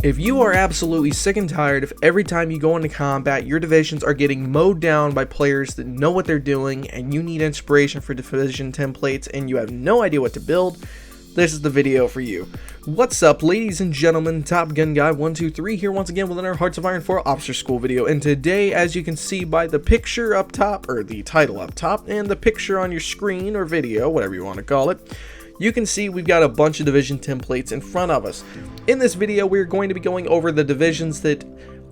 If you are absolutely sick and tired of every time you go into combat, your divisions are getting mowed down by players that know what they're doing, and you need inspiration for division templates and you have no idea what to build, this is the video for you. What's up, ladies and gentlemen? Top Gun Guy 123 here once again with another Hearts of Iron 4 Officer School video. And today, as you can see by the picture up top, or the title up top, and the picture on your screen or video, whatever you want to call it, you can see we've got a bunch of division templates in front of us. In this video, we're going to be going over the divisions that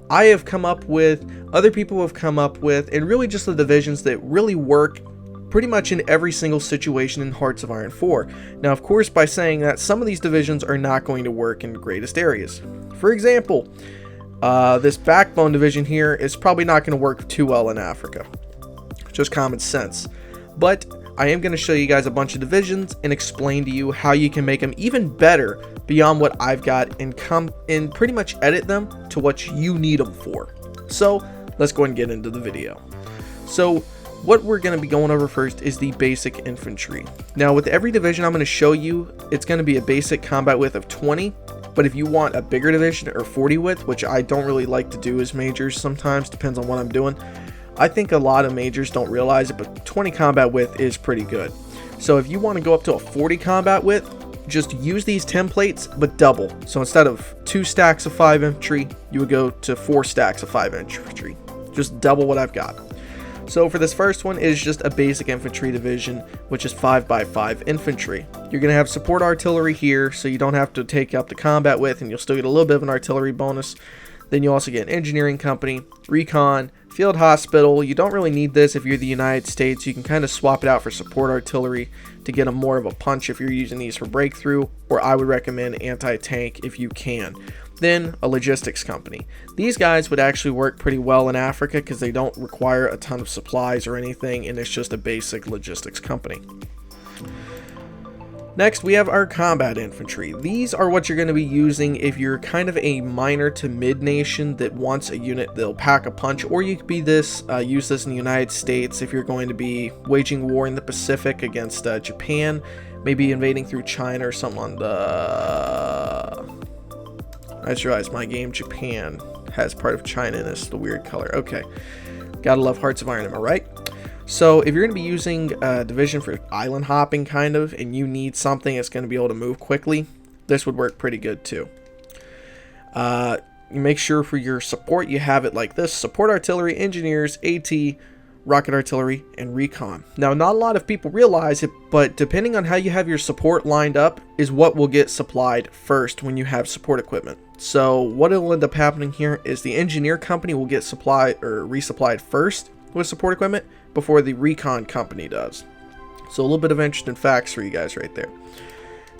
I have come up with, other people have come up with, and really just the divisions that really work pretty much in every single situation in Hearts of Iron 4. Now, of course, by saying that, some of these divisions are not going to work in the greatest areas. For example, this backbone division here is probably not going to work too well in Africa. Just common sense. But I am going to show you guys a bunch of divisions and explain to you how you can make them even better beyond what I've got and come and pretty much edit them to what you need them for. So let's go ahead and get into the video. So what we're going to be going over first is the basic infantry. Now, with every division I'm going to show you, it's going to be a basic combat width of 20, but if you want a bigger division or 40 width, which I don't really like to do as majors sometimes, depends on what I'm doing. I think a lot of majors don't realize it, but 20 combat width is pretty good. So if you want to go up to a 40 combat width, just use these templates, but double. So instead of 2 stacks of 5 infantry, you would go to 4 stacks of 5 infantry. Just double what I've got. So for this first one, it is just a basic infantry division, which is 5x5 infantry. You're going to have support artillery here, so you don't have to take up the combat width, and you'll still get a little bit of an artillery bonus. Then you also get an engineering company, recon, field hospital. You don't really need this if you're the United States. You can kind of swap it out for support artillery to get a more of a punch if you're using these for breakthrough, or I would recommend anti-tank if you can. Then a logistics company. These guys would actually work pretty well in Africa because they don't require a ton of supplies or anything, and it's just a basic logistics company. Next, we have our combat infantry. These are what you're going to be using if you're kind of a minor to mid nation that wants a unit that'll pack a punch, or you could be this, use this in the United States if you're going to be waging war in the Pacific against Japan, maybe invading through China or something on the... I just realized my game Japan has part of China in this, the weird color. Okay, gotta love Hearts of Iron, am I right? So if you're going to be using a division for island hopping kind of, and you need something that's going to be able to move quickly, this would work pretty good too. You make sure for your support you have it like this: support artillery, engineers, AT, rocket artillery, and recon. Now, not a lot of people realize it, but depending on how you have your support lined up is what will get supplied first when you have support equipment. So what will end up happening here is the engineer company will get supplied or resupplied first with support equipment before the recon company does. So a little bit of interesting facts for you guys right there.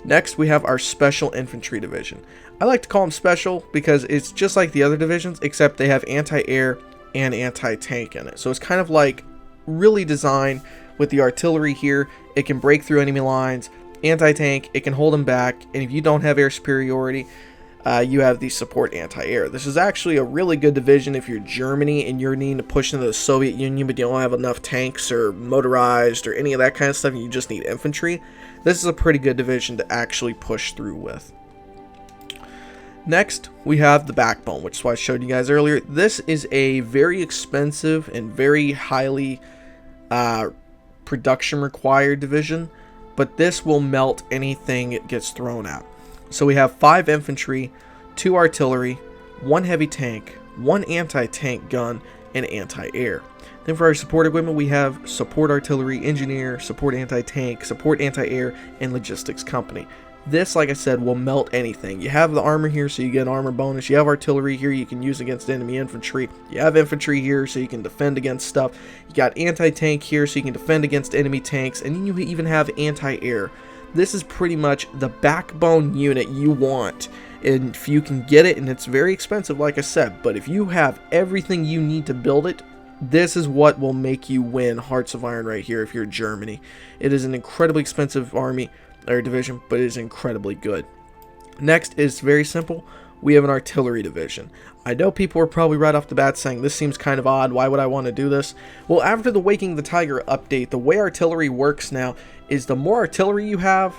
Next, we have our special infantry division. I like to call them special because it's just like the other divisions, except they have anti-air and anti-tank in it. So it's kind of like really designed with the artillery here. It can break through enemy lines. Anti-tank, it can hold them back, and if you don't have air superiority, you have the support anti-air. This is actually a really good division if you're Germany and you're needing to push into the Soviet Union, but you don't have enough tanks or motorized or any of that kind of stuff, and you just need infantry. This is a pretty good division to actually push through with. Next, we have the backbone, which is what I showed you guys earlier. This is a very expensive and very highly production required division, but this will melt anything it gets thrown at. So we have 5 infantry, 2 artillery, 1 heavy tank, 1 anti-tank gun, and anti-air. Then for our support equipment, we have support artillery, engineer, support anti-tank, support anti-air, and logistics company. This, like I said, will melt anything. You have the armor here, so you get an armor bonus. You have artillery here you can use against enemy infantry. You have infantry here, so you can defend against stuff. You got anti-tank here, so you can defend against enemy tanks. And then you even have anti-air. This is pretty much the backbone unit you want. And if you can get it, and it's very expensive, like I said, but if you have everything you need to build it, this is what will make you win Hearts of Iron right here if you're Germany. It is an incredibly expensive army or division, but it is incredibly good. Next is very simple. We have an artillery division. I know people are probably right off the bat saying this seems kind of odd. Why would I want to do this? Well, after the Waking the Tiger update, the way artillery works now is the more artillery you have,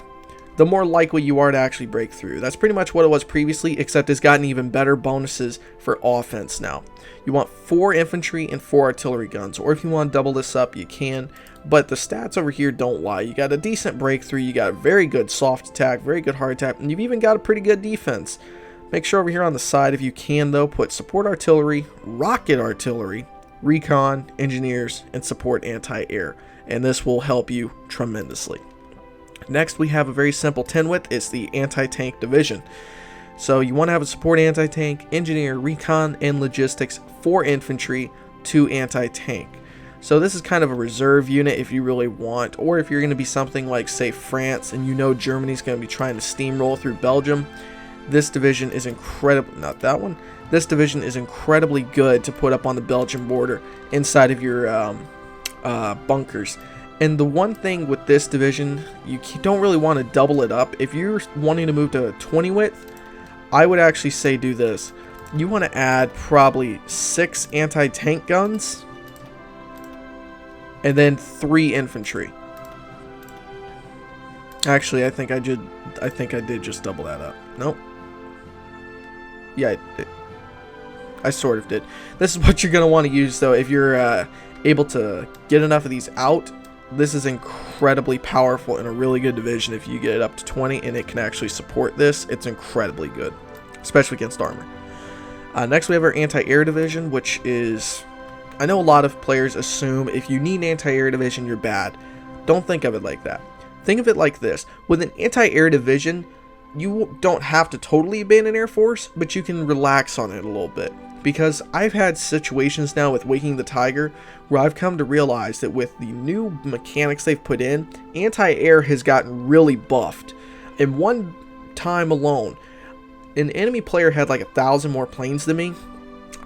the more likely you are to actually break through. That's pretty much what it was previously, except it's gotten even better bonuses for offense now. You want 4 infantry and 4 artillery guns, or if you want to double this up, you can. But the stats over here don't lie. You got a decent breakthrough, you got a very good soft attack, very good hard attack, and you've even got a pretty good defense. Make sure over here on the side, if you can though, put support artillery, rocket artillery, recon, engineers, and support anti-air. And this will help you tremendously. Next, we have a very simple 10 width. It's the anti-tank division. So you want to have a support anti-tank, engineer, recon, and logistics, 4 infantry, 2 anti-tank. So this is kind of a reserve unit if you really want, or if you're going to be something like, say, France, and you know Germany's going to be trying to steamroll through Belgium. This division is incredible. Not that one. This division is incredibly good to put up on the Belgian border inside of your bunkers. And the one thing with this division, you don't really want to double it up. If you're wanting to move to 20 width, I would actually say do this. You want to add probably 6 anti-tank guns and then 3 infantry. Actually, I think I did just double that up. Nope. Yeah, I sort of did. This is what you're going to want to use though if you're able to get enough of these out. This is incredibly powerful and a really good division if you get it up to 20 and it can actually support this. It's incredibly good, especially against armor. Next we have our anti-air division, which is, I know a lot of players assume if you need an anti-air division you're bad. Don't think of it like that. Think of it like this. With an anti-air division, you don't have to totally abandon Air Force, but you can relax on it a little bit. Because I've had situations now with Waking the Tiger where I've come to realize that with the new mechanics they've put in, anti-air has gotten really buffed. In one time alone, an enemy player had like 1,000 more planes than me.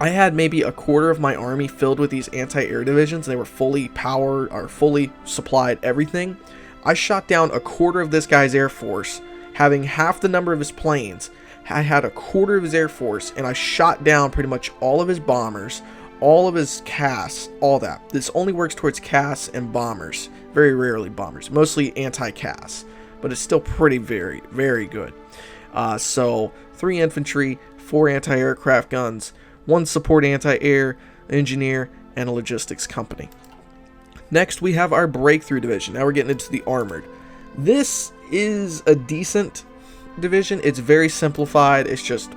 I had maybe a quarter of my army filled with these anti-air divisions. They were fully powered or fully supplied everything. I shot down a quarter of this guy's Air Force, having half the number of his planes. I had a quarter of his Air Force, and I shot down pretty much all of his bombers, all of his CAS, all that. This only works towards CAS and bombers. Very rarely bombers. Mostly anti-CAS. But it's still pretty very, very good. So, 3 infantry, 4 anti-aircraft guns, 1 support anti-air, engineer, and a logistics company. Next, we have our breakthrough division. Now we're getting into the armored. This is a decent division. It's very simplified. It's just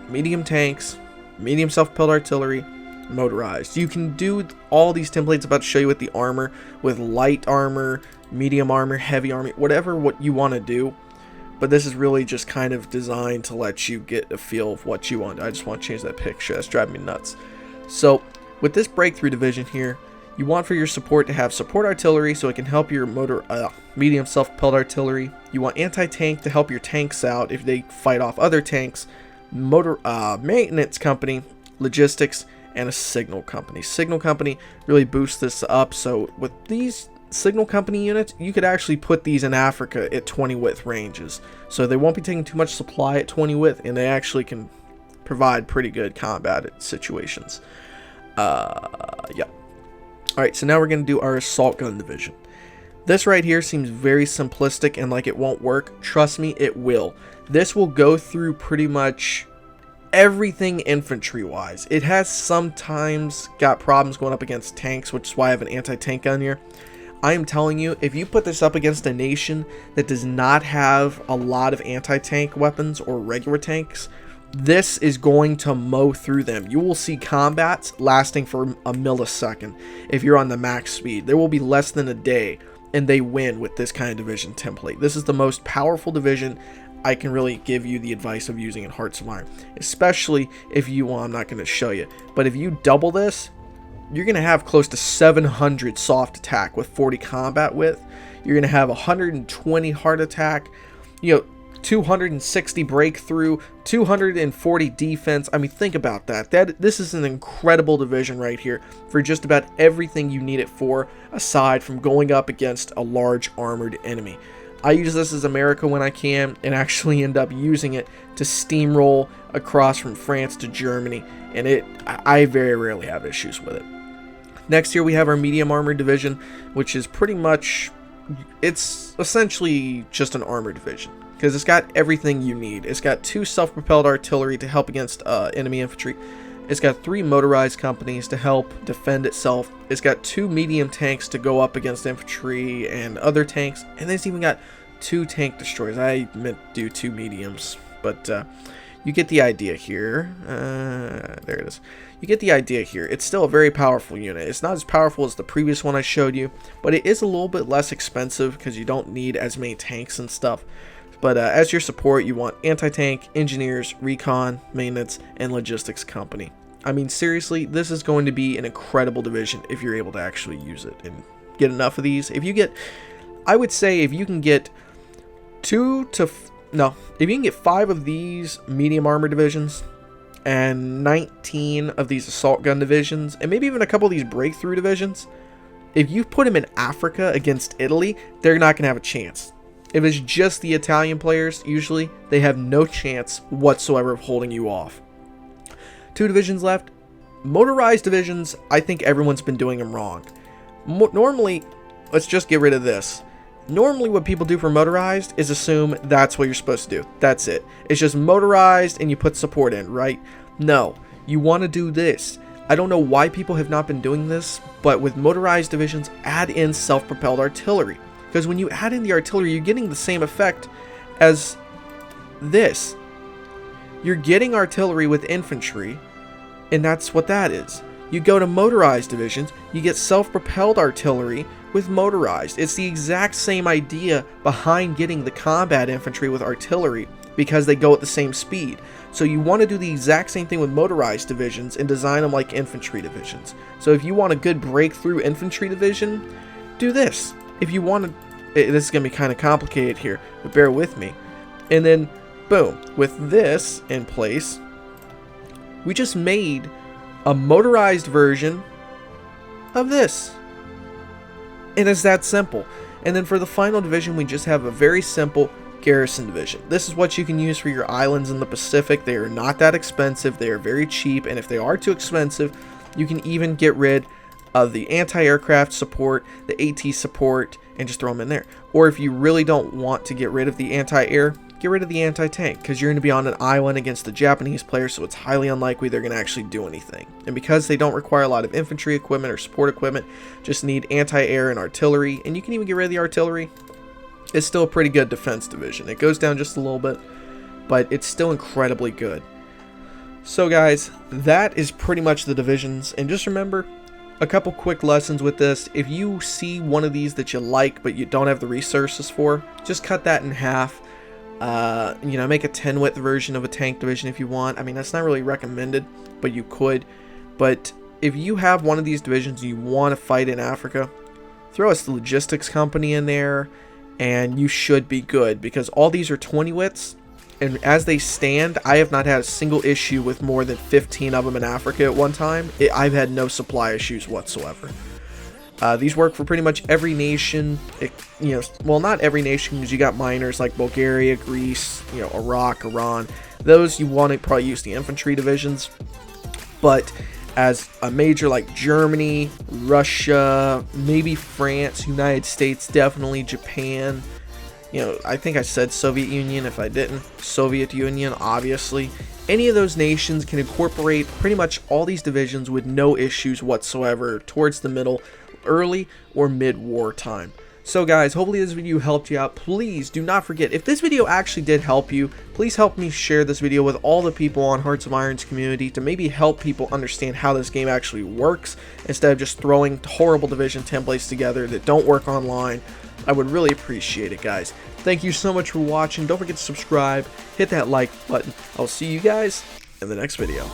medium tanks, medium self-propelled artillery, motorized. You can do all these templates about to show you with the armor, with light armor, medium armor, heavy armor, whatever what you want to do. But this is really just kind of designed to let you get a feel of what you want. I just want to change that picture. That's driving me nuts. So with this breakthrough division here, you want for your support to have support artillery so it can help your medium self-propelled artillery. You want anti-tank to help your tanks out if they fight off other tanks. Maintenance company, logistics, and a signal company. Signal company really boosts this up. So with these signal company units, you could actually put these in Africa at 20 width ranges. So they won't be taking too much supply at 20 width, and they actually can provide pretty good combat situations. Yeah. Alright, so now we're going to do our assault gun division. This right here seems very simplistic and like it won't work. Trust me, it will. This will go through pretty much everything infantry wise. It has sometimes got problems going up against tanks, which is why I have an anti-tank gun here. I am telling you, if you put this up against a nation that does not have a lot of anti-tank weapons or regular tanks, this is going to mow through them. You will see combats lasting for a millisecond if you're on the max speed. There will be less than a day, and they win with this kind of division template. This is the most powerful division. I can really give you the advice of using in Hearts of Iron, especially if you, well, I'm not going to show you, but if you double this, you're going to have close to 700 soft attack with 40 combat width. You're going to have 120 hard attack, 260 breakthrough, 240 defense. I mean, think about that. This is an incredible division right here for just about everything you need it for, aside from going up against a large armored enemy. I use this as America when I can, and actually end up using it to steamroll across from France to Germany, and I very rarely have issues with it. Next here we have our medium armored division, which is pretty much it's essentially just an armor division, because it's got everything you need. It's got 2 self-propelled artillery to help against enemy infantry. It's got 3 motorized companies to help defend itself. It's got 2 medium tanks to go up against infantry and other tanks. And then it's even got 2 tank destroyers. I meant to do 2 mediums, but you get the idea here. There it is. You get the idea here. It's still a very powerful unit. It's not as powerful as the previous one I showed you, but it is a little bit less expensive because you don't need as many tanks and stuff. But as your support, you want anti-tank, engineers, recon, maintenance, and logistics company. I mean, seriously, this is going to be an incredible division if you're able to actually use it and get enough of these. If you get, I would say if you can get if you can get 5 of these medium armor divisions and 19 of these assault gun divisions, and maybe even a couple of these breakthrough divisions, if you put them in Africa against Italy, they're not going to have a chance. If it's just the Italian players, usually, they have no chance whatsoever of holding you off. 2 divisions left. Motorized divisions, I think everyone's been doing them wrong. Normally, let's just get rid of this. Normally what people do for motorized is assume that's what you're supposed to do. That's it. It's just motorized and you put support in, right? No, you want to do this. I don't know why people have not been doing this, but with motorized divisions, add in self-propelled artillery. Because when you add in the artillery, you're getting the same effect as this. You're getting artillery with infantry, and that's what that is. You go to motorized divisions, you get self-propelled artillery with motorized. It's the exact same idea behind getting the combat infantry with artillery, because they go at the same speed. So you want to do the exact same thing with motorized divisions and design them like infantry divisions. So if you want a good breakthrough infantry division, do this. If you want to, this is going to be kind of complicated here, but bear with me. And then, boom, with this in place, we just made a motorized version of this. And it's that simple. And then for the final division, we just have a very simple Garrison division. This is what you can use for your islands in the Pacific. They are not that expensive. They are very cheap. And if they are too expensive, you can even get rid of the anti-aircraft support, the AT support, and just throw them in there. Or if you really don't want to get rid of the anti-air, get rid of the anti-tank, because you're going to be on an island against the Japanese players, so it's highly unlikely they're going to actually do anything. And because they don't require a lot of infantry equipment or support equipment, just need anti-air and artillery, and you can even get rid of the artillery, it's still a pretty good defense division. It goes down just a little bit, but it's still incredibly good. So guys, that is pretty much the divisions, and just remember, a couple quick lessons with this. If you see one of these that you like but you don't have the resources for, just cut that in half. Make a 10 width version of a tank division if you want. I mean, that's not really recommended, but you could. But if you have one of these divisions and you want to fight in Africa, throw a logistics company in there and you should be good, because all these are 20 widths, and as they stand, I have not had a single issue with more than 15 of them in Africa at one time. I've had no supply issues whatsoever. These work for pretty much every nation. Well, not every nation, because you got minors like Bulgaria, Greece, Iraq, Iran. Those you want to probably use the infantry divisions. But as a major like Germany, Russia, maybe France, United States, definitely Japan. I think I said Soviet Union. If I didn't, Soviet Union, obviously. Any of those nations can incorporate pretty much all these divisions with no issues whatsoever towards the middle, early, or mid-war time. So guys, hopefully this video helped you out. Please do not forget, if this video actually did help you, please help me share this video with all the people on Hearts of Iron's community to maybe help people understand how this game actually works, instead of just throwing horrible division templates together that don't work online. I would really appreciate it, guys. Thank you so much for watching. Don't forget to subscribe, hit that like button. I'll see you guys in the next video.